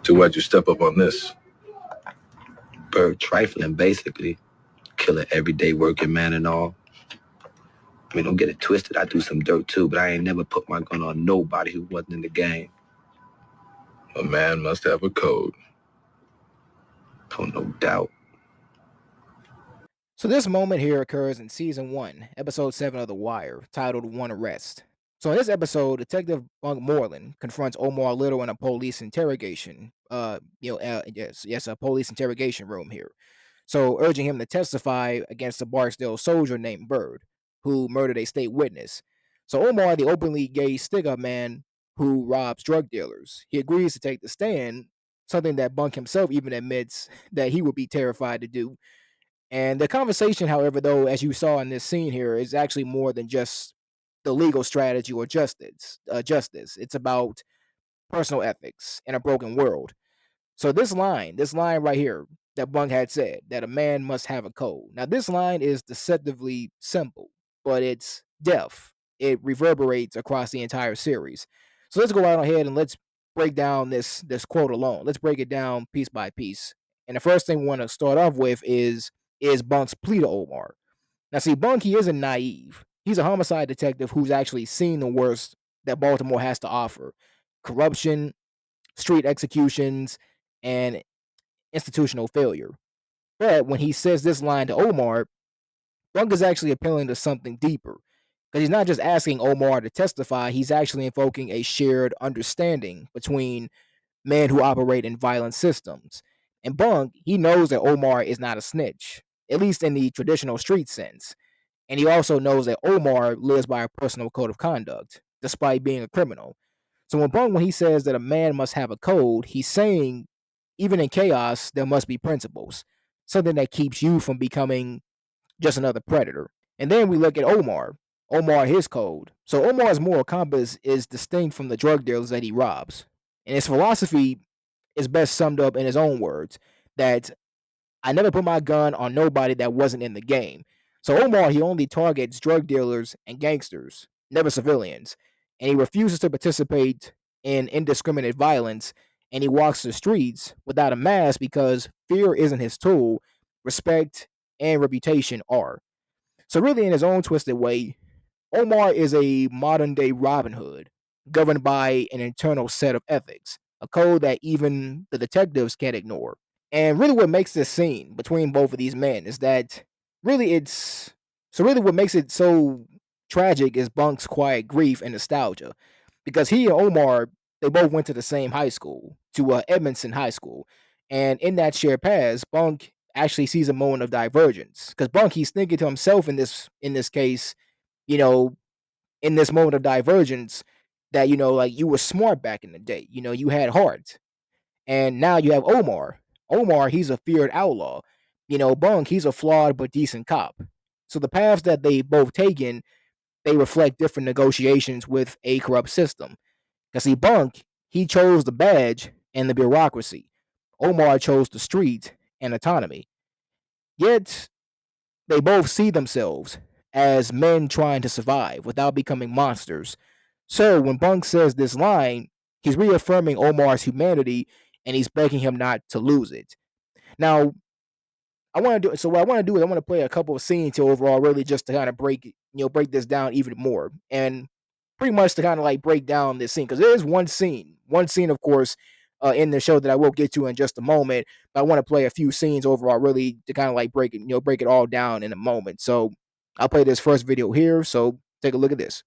So why'd you step up on this? Bird trifling, basically. Killing everyday working man and all. I mean, don't get it twisted. I do some dirt too, but I ain't never put my gun on nobody who wasn't in the game. A man must have a code. Oh, no doubt. So this moment here occurs in season 1, episode 7 of The Wire, titled One Arrest. So in this episode, Detective Bunk Moreland confronts Omar Little in a police interrogation. A police interrogation room here. So urging him to testify against a Barksdale soldier named Bird, who murdered a state witness. So Omar, the openly gay stick-up man who robs drug dealers, he agrees to take the stand, something that Bunk himself even admits that he would be terrified to do. And the conversation, however, though, as you saw in this scene here, is actually more than just the legal strategy or justice. It's about personal ethics in a broken world. So this line right here that Bunk had said, that a man must have a code. Now, this line is deceptively simple, but it's depth. It reverberates across the entire series. So let's go right ahead and let's break down this quote alone. Let's break it down piece by piece. And the first thing we want to start off with is Bunk's plea to Omar. Now, see, Bunk, he isn't naive. He's a homicide detective who's actually seen the worst that Baltimore has to offer: corruption, street executions, and institutional failure. But when he says this line to Omar, Bunk is actually appealing to something deeper. Because he's not just asking Omar to testify, he's actually invoking a shared understanding between men who operate in violent systems. And Bunk, he knows that Omar is not a snitch, at least in the traditional street sense. And he also knows that Omar lives by a personal code of conduct, despite being a criminal. So when he says that a man must have a code, he's saying even in chaos, there must be principles, something that keeps you from becoming just another predator. And then we look at Omar. Omar, his code. So Omar's moral compass is distinct from the drug dealers that he robs. And his philosophy is best summed up in his own words, that I never put my gun on nobody that wasn't in the game. So Omar, he only targets drug dealers and gangsters, never civilians. And he refuses to participate in indiscriminate violence. And he walks the streets without a mask because fear isn't his tool. Respect and reputation are. So really, in his own twisted way, Omar is a modern day Robin Hood, governed by an internal set of ethics, a code that even the detectives can't ignore. And really, what makes this scene between both of these men is that really what makes it so tragic is Bunk's quiet grief and nostalgia, because he and Omar, they both went to the same high school, to Edmondson High School, and in that shared past, Bunk actually sees a moment of divergence, because Bunk, he's thinking to himself in this case, you know, in this moment of divergence, that like, you were smart back in the day, you had heart, and now you have Omar. Omar, he's a feared outlaw. Bunk, he's a flawed but decent cop. So the paths that they both taken, they reflect different negotiations with a corrupt system. Because see, Bunk, he chose the badge and the bureaucracy. Omar chose the street and autonomy. Yet they both see themselves as men trying to survive without becoming monsters. So when Bunk says this line, he's reaffirming Omar's humanity and he's begging him not to lose it. Now, what I want to do is I want to play a couple of scenes here overall, really just to kind of break this down even more, and pretty much to kind of like break down this scene, because there is one scene, of course, in the show that I will get to in just a moment. But I want to play a few scenes overall, really to kind of like break it all down in a moment. So I'll play this first video here. So take a look at this.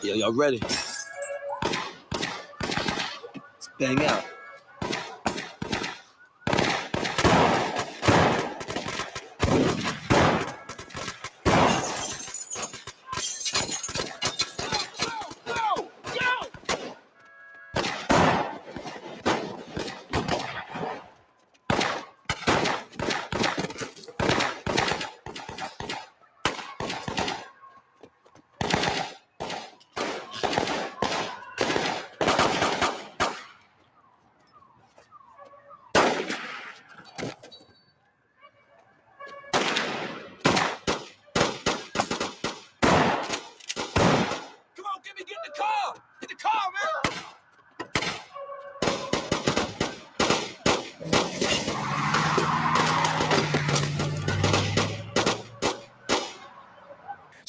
Yo, y'all ready? Let's bang out.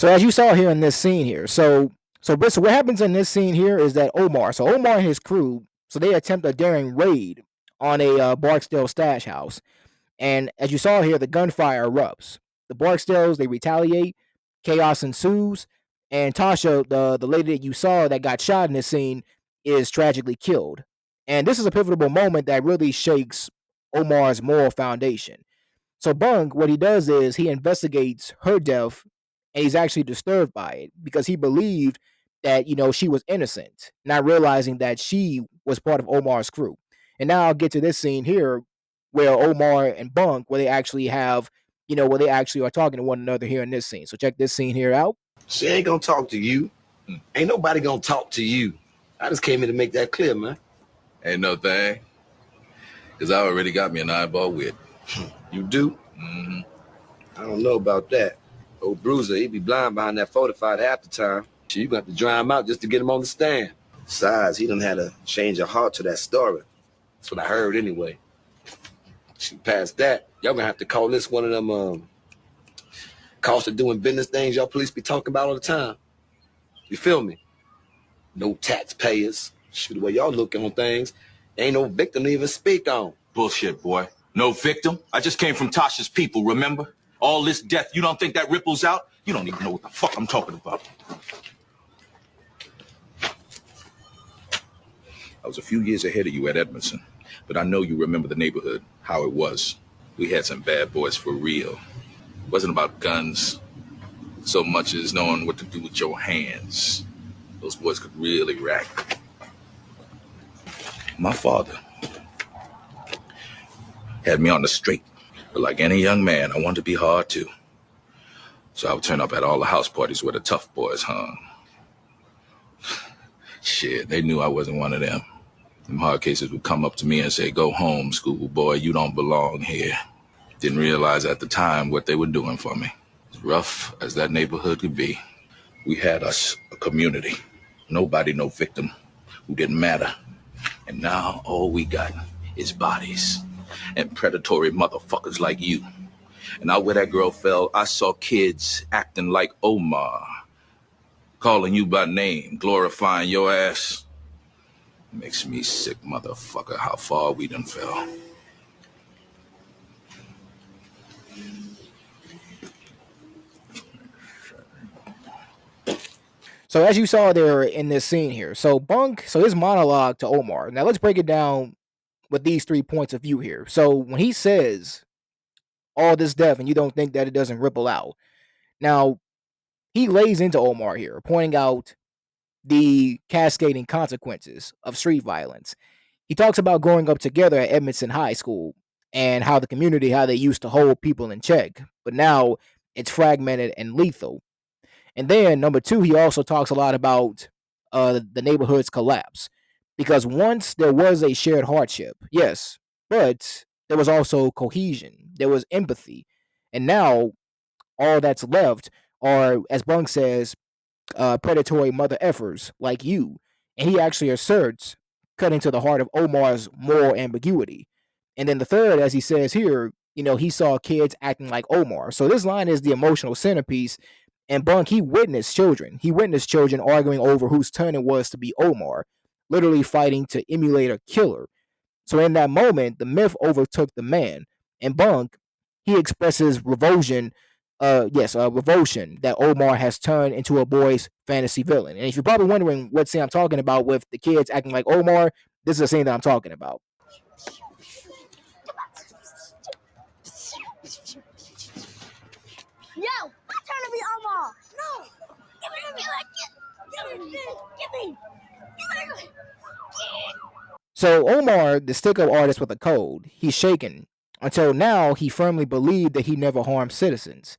So as you saw here in this scene here, so what happens in this scene here is that Omar and his crew, so they attempt a daring raid on a Barksdale stash house, and as you saw here, the gunfire erupts. The Barksdales they retaliate, chaos ensues, and Tasha, the lady that you saw that got shot in this scene, is tragically killed. And this is a pivotal moment that really shakes Omar's moral foundation. So Bunk, what he does is he investigates her death, and he's actually disturbed by it because he believed that she was innocent, not realizing that she was part of Omar's crew. And now I'll get to this scene here where Omar and Bunk, where they actually have, where they actually are talking to one another here in this scene. So check this scene here out. She ain't gonna talk to you. Ain't nobody gonna talk to you. I just came here to make that clear, man. Ain't no thing. Because I already got me an eyeball wit. You do? Mm-hmm. I don't know about that. Old Bruiser, he be blind behind that fortified half the time. You gonna have to dry him out just to get him on the stand. Besides, he done had a change of heart to that story. That's what I heard anyway. Past that, y'all gonna have to call this one of them cost of doing business things y'all police be talking about all the time. You feel me? No taxpayers. Shoot, the way y'all look on things, ain't no victim to even speak on. Bullshit, boy. No victim. I just came from Tasha's people, remember? All this death, you don't think that ripples out? You don't even know what the fuck I'm talking about. I was a few years ahead of you at Edmondson, but I know you remember the neighborhood, how it was. We had some bad boys for real. It wasn't about guns so much as knowing what to do with your hands. Those boys could really rack. My father had me on the straight, but like any young man, I wanted to be hard too. So I would turn up at all the house parties where the tough boys hung. Shit, they knew I wasn't one of them. Them hard cases would come up to me and say, "Go home, schoolboy, you don't belong here." Didn't realize at the time what they were doing for me. As rough as that neighborhood could be, we had us a community. Nobody, no victim, who didn't matter. And now all we got is bodies and predatory motherfuckers like you. And out where that girl fell, I saw kids acting like Omar, calling you by name, glorifying your ass. Makes me sick, motherfucker, how far we done fell. So as you saw there in this scene here, so Bunk, so his monologue to Omar. Now let's break it down with these 3 points of view here. So when he says all this death and you don't think that it doesn't ripple out, now he lays into Omar here, pointing out the cascading consequences of street violence. He talks about growing up together at Edmondson High School and how the community, how they used to hold people in check, but now it's fragmented and lethal. And then number two, he also talks a lot about the neighborhood's collapse because once there was a shared hardship, yes, but there was also cohesion, there was empathy, and now all that's left are, as Bunk says, predatory mother effers like you. And he actually asserts cutting to the heart of Omar's moral ambiguity. And then the third, as he says here, he saw kids acting like Omar. So this line is the emotional centerpiece. And Bunk, he witnessed children. He witnessed children arguing over whose turn it was to be Omar, literally fighting to emulate a killer. So in that moment, the myth overtook the man. And Bunk, he expresses revulsion, revulsion that Omar has turned into a boy's fantasy villain. And if you're probably wondering what scene I'm talking about with the kids acting like Omar, this is a scene that I'm talking about. Yo, my turn to be Omar. No, give me. So Omar, the stick-up artist with a code, he's shaken. Until now, he firmly believed that he never harmed citizens.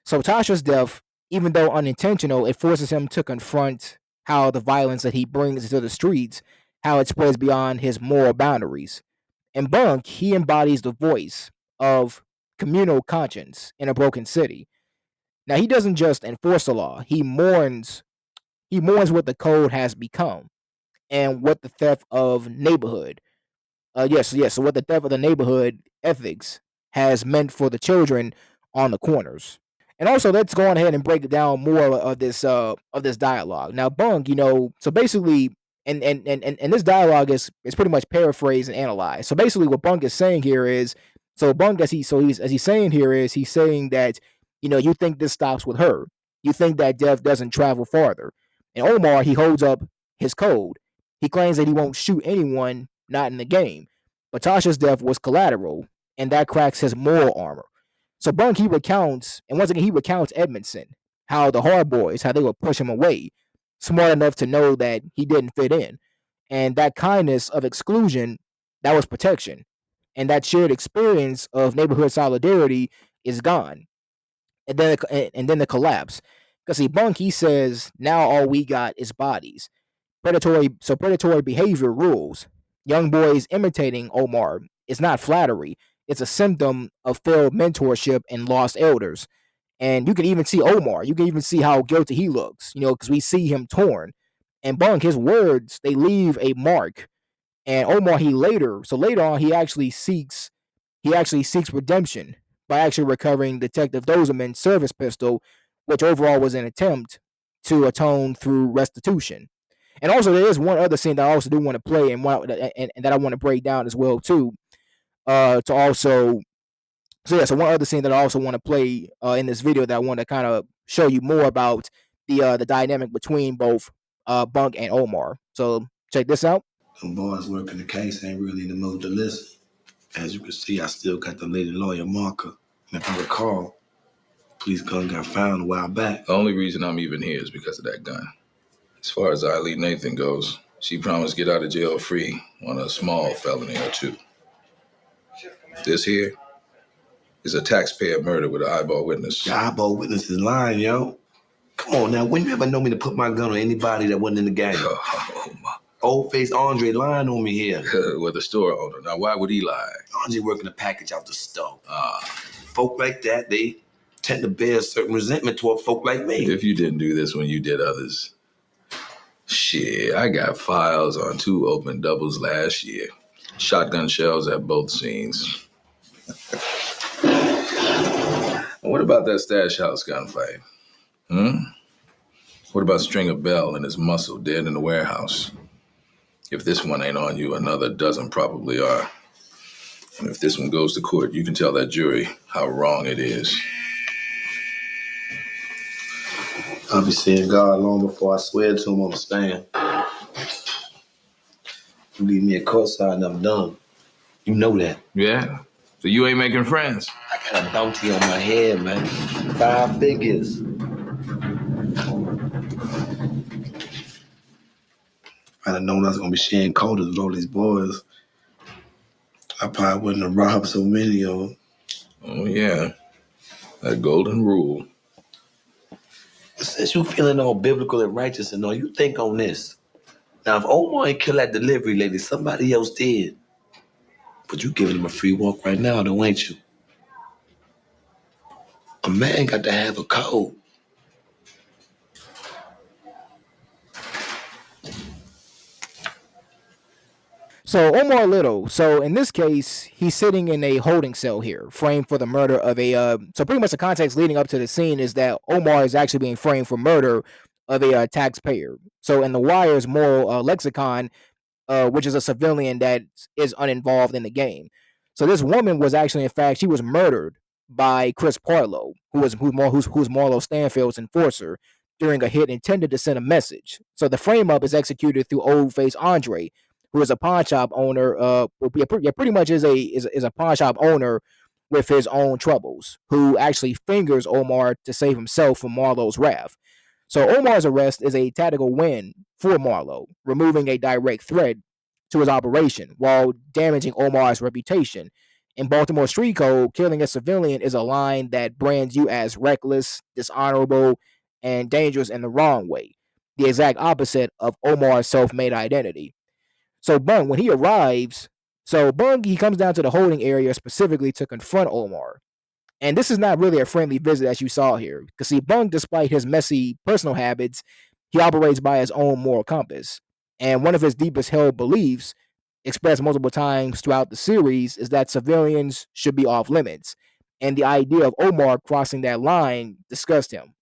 So Tasha's death, even though unintentional, it forces him to confront how the violence that he brings into the streets, how it spreads beyond his moral boundaries. And Bunk, he embodies the voice of communal conscience in a broken city. Now he doesn't just enforce the law; he mourns what the code has become and what the theft of neighborhood. Yes. So what the theft of the neighborhood ethics has meant for the children on the corners. And also, let's go on ahead and break down more of this dialogue. Now, Bunk, so basically, and this dialogue is pretty much paraphrased and analyzed. So basically, what Bunk is saying here is, so Bunk as he's saying here is he's saying that you think this stops with her, you think that death doesn't travel farther. And Omar, he holds up his code. He claims that he won't shoot anyone not in the game, but Tasha's death was collateral, and that cracks his moral armor. So Bunk, he recounts, and once again, he recounts Edmondson, how the hard boys, how they would push him away, smart enough to know that he didn't fit in. And that kindness of exclusion, that was protection. And that shared experience of neighborhood solidarity is gone. And then the collapse. Because see, Bunk, he says, now all we got is bodies. Predatory behavior rules. Young boys imitating Omar is not flattery. It's a symptom of failed mentorship and lost elders. And you can even see Omar. You can even see how guilty he looks, because we see him torn. And Bunk, his words, they leave a mark. And Omar, later on, he actually seeks redemption by actually recovering Detective Dozeman's service pistol, which overall was an attempt to atone through restitution. And also, there is one other scene that I also do want to play and that I want to break down as well too. To also, so one other scene that I also want to play in this video that I want to kind of show you more about the dynamic between both Bunk and Omar. So check this out. Them boys working the case ain't really in the mood to listen. As you can see, I still got the lady lawyer marker. And if I recall, police gun got found a while back. The only reason I'm even here is because of that gun. As far as Eileen Nathan goes, she promised to get out of jail free on a small felony or two. This here is a taxpayer murder with an eyeball witness. The eyeball witness is lying, yo. Come on now, when you ever know me to put my gun on anybody that wasn't in the game? Oh, my. Old face Andre lying on me here. With the store owner. Now, why would he lie? Andre working the package out the store. Folk like that, they tend to bear a certain resentment toward folk like me. If you didn't do this when you did others. Shit, I got files on 2 open doubles last year. Shotgun shells at both scenes. What about that stash house gunfight? What about Stringer Bell and his muscle dead in the warehouse? If this one ain't on you, another dozen probably are. And if this one goes to court, you can tell that jury how wrong it is. I'll be seeing God long before I swear to him on the stand. You leave me a courtside and I'm done. You know that. Yeah? So you ain't making friends? I got a bounty on my head, man. 5 figures. If I'd have known I was going to be sharing quotas with all these boys, I probably wouldn't have robbed so many of them. Oh, yeah. That golden rule. Since you feeling all biblical and righteous and all, you think on this. Now, if Omar ain't killed that delivery lady, somebody else did. But you giving him a free walk right now, though, ain't you? A man got to have a code. So Omar Little. So in this case, he's sitting in a holding cell here, framed for the murder of a. So pretty much the context leading up to the scene is that Omar is actually being framed for murder of a taxpayer. So in the Wire's moral lexicon, which is a civilian that is uninvolved in the game. So this woman was actually, in fact, she was murdered by Chris Parlow, who's Marlo Stanfield's enforcer, during a hit intended to send a message. So the frame up is executed through old face Andre, who is a pawn shop owner. Pretty much is a pawn shop owner with his own troubles, who actually fingers Omar to save himself from Marlo's wrath. So Omar's arrest is a tactical win for Marlo, removing a direct threat to his operation while damaging Omar's reputation. In Baltimore street code, killing a civilian is a line that brands you as reckless, dishonorable, and dangerous in the wrong way, the exact opposite of Omar's self-made identity. So Bung, when he arrives, he comes down to the holding area specifically to confront Omar. And this is not really a friendly visit as you saw here. Because see, Bung, despite his messy personal habits, he operates by his own moral compass. And one of his deepest held beliefs, expressed multiple times throughout the series, is that civilians should be off limits. and the idea of Omar crossing that line disgusted him.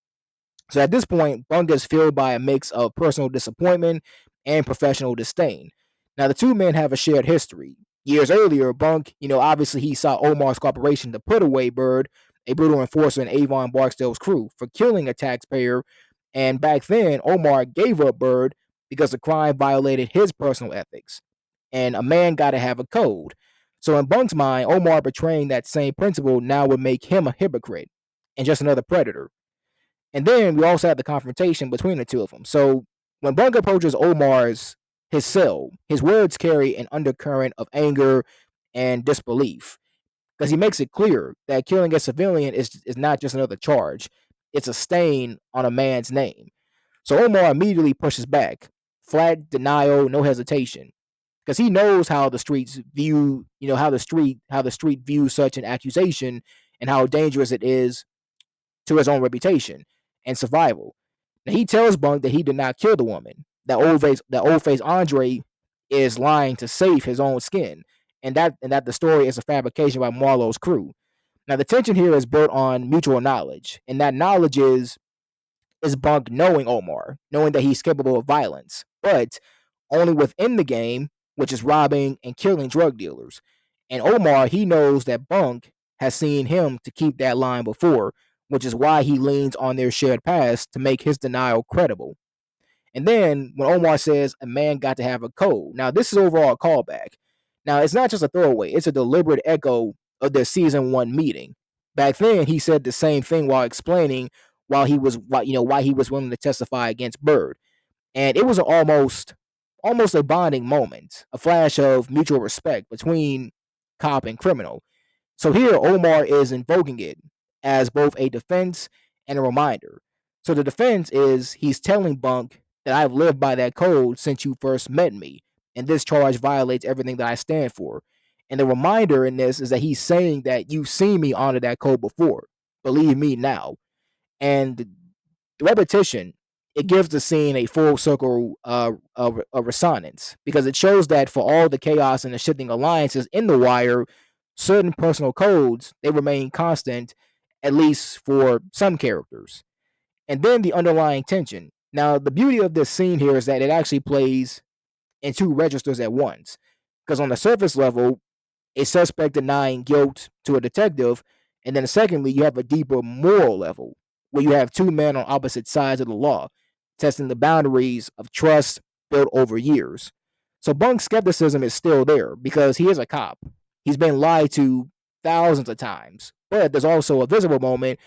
So at this point, Bunk is filled by a mix of personal disappointment and professional disdain. Now, the two men have a shared history. Years earlier, Bunk, obviously he saw Omar's cooperation to put away Bird, a brutal enforcer in Avon Barksdale's crew, for killing a taxpayer. And back then, Omar gave up Bird because the crime violated his personal ethics. And a man got to have a code. So in Bunk's mind, Omar betraying that same principle now would make him a hypocrite and just another predator. And then we also have the confrontation between the two of them. So when Bunk approaches his cell, his words carry an undercurrent of anger and disbelief because he makes it clear that killing a civilian is not just another charge, it's a stain on a man's name. So Omar immediately pushes back, flat denial, no hesitation, because he knows how the streets view, how the street views such an accusation and how dangerous it is to his own reputation and survival. Now he tells Bunk that he did not kill the woman. That old face Andre is lying to save his own skin, and that the story is a fabrication by Marlowe's crew. Now the tension here is built on mutual knowledge, and that knowledge is Bunk knowing Omar, knowing that he's capable of violence, but only within the game, which is robbing and killing drug dealers. And Omar, he knows that Bunk has seen him to keep that line before, which is why he leans on their shared past to make his denial credible. And then when Omar says a man got to have a code, now this is overall a callback. Now it's not just a throwaway; it's a deliberate echo of their season one meeting. Back then, he said the same thing while explaining why he was willing to testify against Bird, and it was almost a bonding moment, a flash of mutual respect between cop and criminal. So here, Omar is invoking it as both a defense and a reminder. So the defense is he's telling Bunk that I've lived by that code since you first met me, and this charge violates everything that I stand for. And the reminder in this is that he's saying that you've seen me honor that code before. Believe me now. And the repetition, it gives the scene a full circle a resonance because it shows that for all the chaos and the shifting alliances in the wire, certain personal codes they remain constant, at least for some characters. And then the underlying tension. Now, the beauty of this scene here is that it actually plays in two registers at once. Because on the surface level, a suspect denying guilt to a detective, and then secondly, you have a deeper moral level where you have two men on opposite sides of the law, testing the boundaries of trust built over years. So Bunk's skepticism is still there because he is a cop. He's been lied to thousands of times. But there's also a visible moment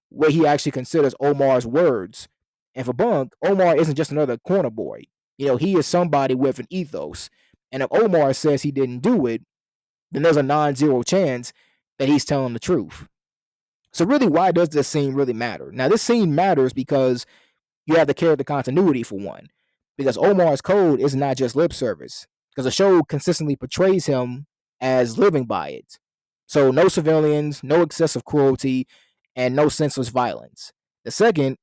where he actually considers Omar's words. And for Bunk, Omar isn't just another corner boy. He is somebody with an ethos. And if Omar says he didn't do it, then there's a non-zero chance that he's telling the truth. So really, why does this scene really matter? Now, this scene matters because you have the character continuity for one. Because Omar's code is not just lip service. Because the show consistently portrays him as living by it. So no civilians, no excessive cruelty, and no senseless violence. The second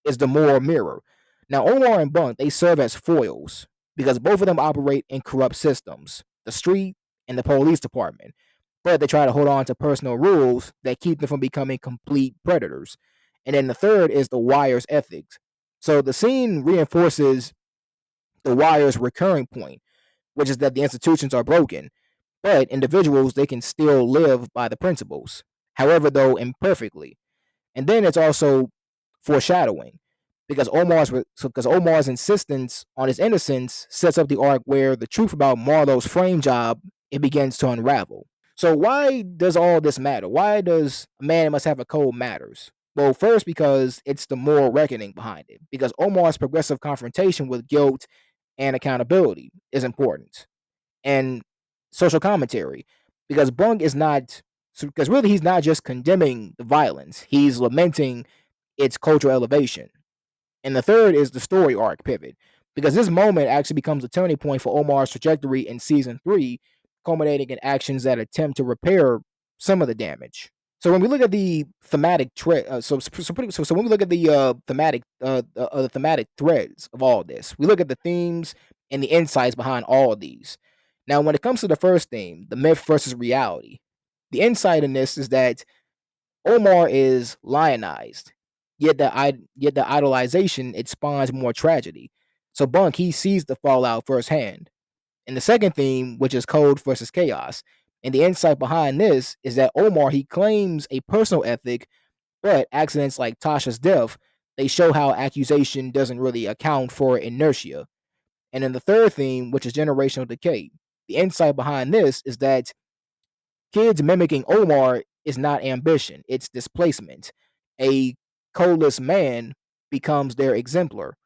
is the moral mirror. Now, Omar and Bunk, they serve as foils because both of them operate in corrupt systems, the street and the police department. But they try to hold on to personal rules that keep them from becoming complete predators. And then the third is the Wire's ethics. So the scene reinforces the Wire's recurring point, which is that the institutions are broken, but individuals, they can still live by the principles, however, though imperfectly. And then it's also foreshadowing because Omar's insistence on his innocence sets up the arc where the truth about Marlowe's frame job it begins to unravel. So why does all this matter? Why does a man must have a code matters? Well, first because it's the moral reckoning behind it. Because Omar's progressive confrontation with guilt and accountability is important, and social commentary. Because Bunk is not, because really he's not just condemning the violence; he's lamenting its cultural elevation. And the third is the story arc pivot, because this moment actually becomes a turning point for Omar's trajectory in season three, culminating in actions that attempt to repair some of the damage. So when we look at the thematic when we look at the thematic threads of all this, we look at the themes and the insights behind all of these. Now, when it comes to the first theme, the myth versus reality, the insight in this is that Omar is lionized, yet the idolization it spawns more tragedy. So Bunk he sees the fallout firsthand. And the second theme, which is code versus chaos, and the insight behind this is that Omar he claims a personal ethic, but accidents like Tasha's death they show how accusation doesn't really account for inertia. And then the third theme, which is generational decay, the insight behind this is that kids mimicking Omar is not ambition, it's displacement. A codeless man becomes their exemplar.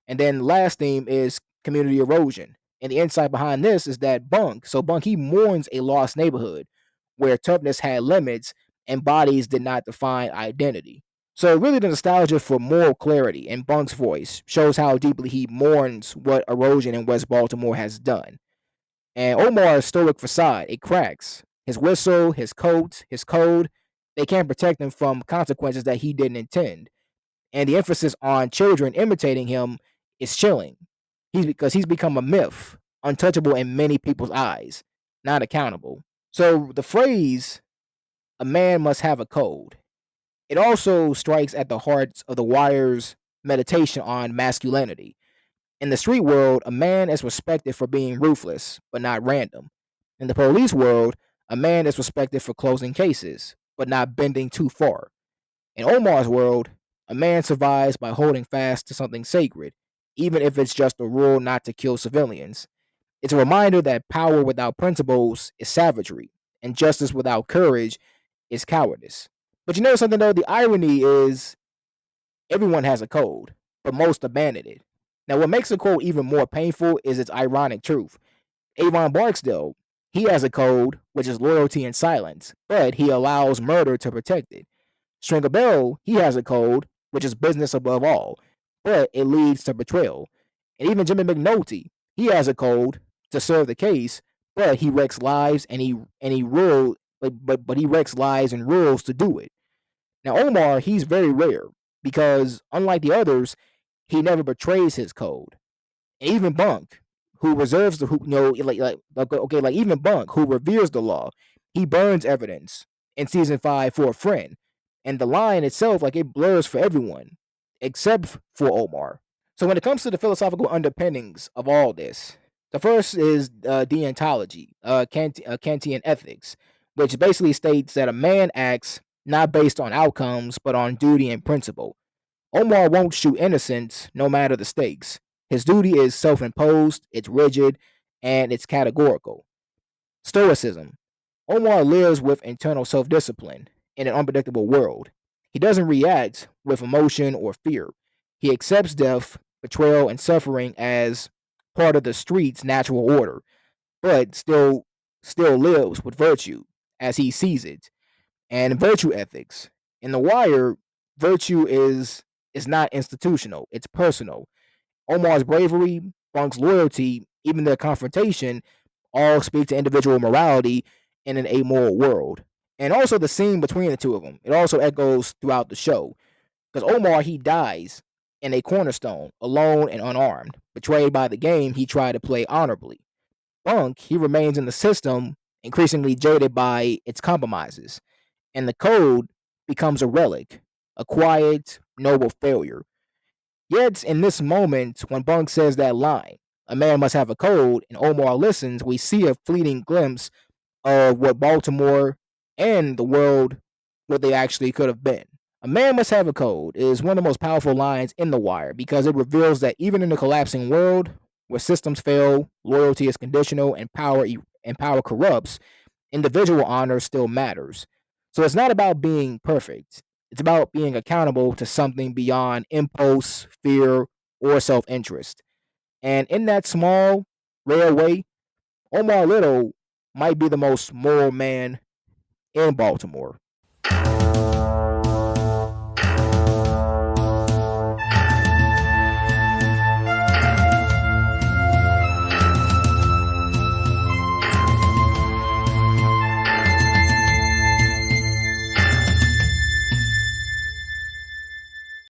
And then the last theme is community erosion. And the insight behind this is that Bunk he mourns a lost neighborhood where toughness had limits and bodies did not define identity. So really the nostalgia for moral clarity in Bunk's voice shows how deeply he mourns what erosion in West Baltimore has done. And Omar's stoic facade, it cracks. His whistle, his coat, his code, they can't protect him from consequences that he didn't intend. And the emphasis on children imitating him is chilling. He's become a myth, untouchable in many people's eyes, not accountable. So the phrase "a man must have a code" it also strikes at the heart of the Wire's meditation on masculinity. In the street world, a man is respected for being ruthless, but not random. In the police world, a man is respected for closing cases, but not bending too far. In Omar's world, a man survives by holding fast to something sacred, even if it's just a rule not to kill civilians. It's a reminder that power without principles is savagery, and justice without courage is cowardice. But you know something though? The irony is everyone has a code, but most abandon it. Now, what makes the code even more painful is its ironic truth. Avon Barksdale, he has a code, which is loyalty and silence, but he allows murder to protect it. Stringer Bell, he has a code, which is business above all, but it leads to betrayal. And even Jimmy McNulty, he has a code to serve the case, but he wrecks lives and he rule but he wrecks lives and rules to do it. Now Omar, he's very rare because unlike the others, he never betrays his code. And even Bunk, who reserves the who you know okay like even Bunk who reveres the law, he burns evidence in season 5 for a friend, and the line itself it blurs for everyone except for Omar. So when it comes to the philosophical underpinnings of all this, the first is deontology, Kantian ethics, which basically states that a man acts not based on outcomes but on duty and principle. Omar won't shoot innocents no matter the stakes. His duty is self imposed, it's rigid, and it's categorical. Stoicism. Omar lives with internal self discipline in an unpredictable world. He doesn't react with emotion or fear. He accepts death, betrayal, and suffering as part of the street's natural order, but still lives with virtue as he sees it. And virtue ethics. In The Wire, virtue is not institutional, it's personal. Omar's bravery, Bunk's loyalty, even their confrontation all speak to individual morality in an amoral world. And also the scene between the two of them, it also echoes throughout the show. Because Omar, he dies in a cornerstone, alone and unarmed. Betrayed by the game he tried to play honorably. Bunk, he remains in the system, increasingly jaded by its compromises. And the code becomes a relic, a quiet, noble failure. Yet, in this moment, when Bunk says that line, "a man must have a code," and Omar listens, we see a fleeting glimpse of what Baltimore and the world, what they actually could have been. "A man must have a code" is one of the most powerful lines in The Wire because it reveals that even in a collapsing world where systems fail, loyalty is conditional, and power corrupts, individual honor still matters. So it's not about being perfect. It's about being accountable to something beyond impulse, fear, or self interest. And in that small, rare way, Omar Little might be the most moral man in Baltimore.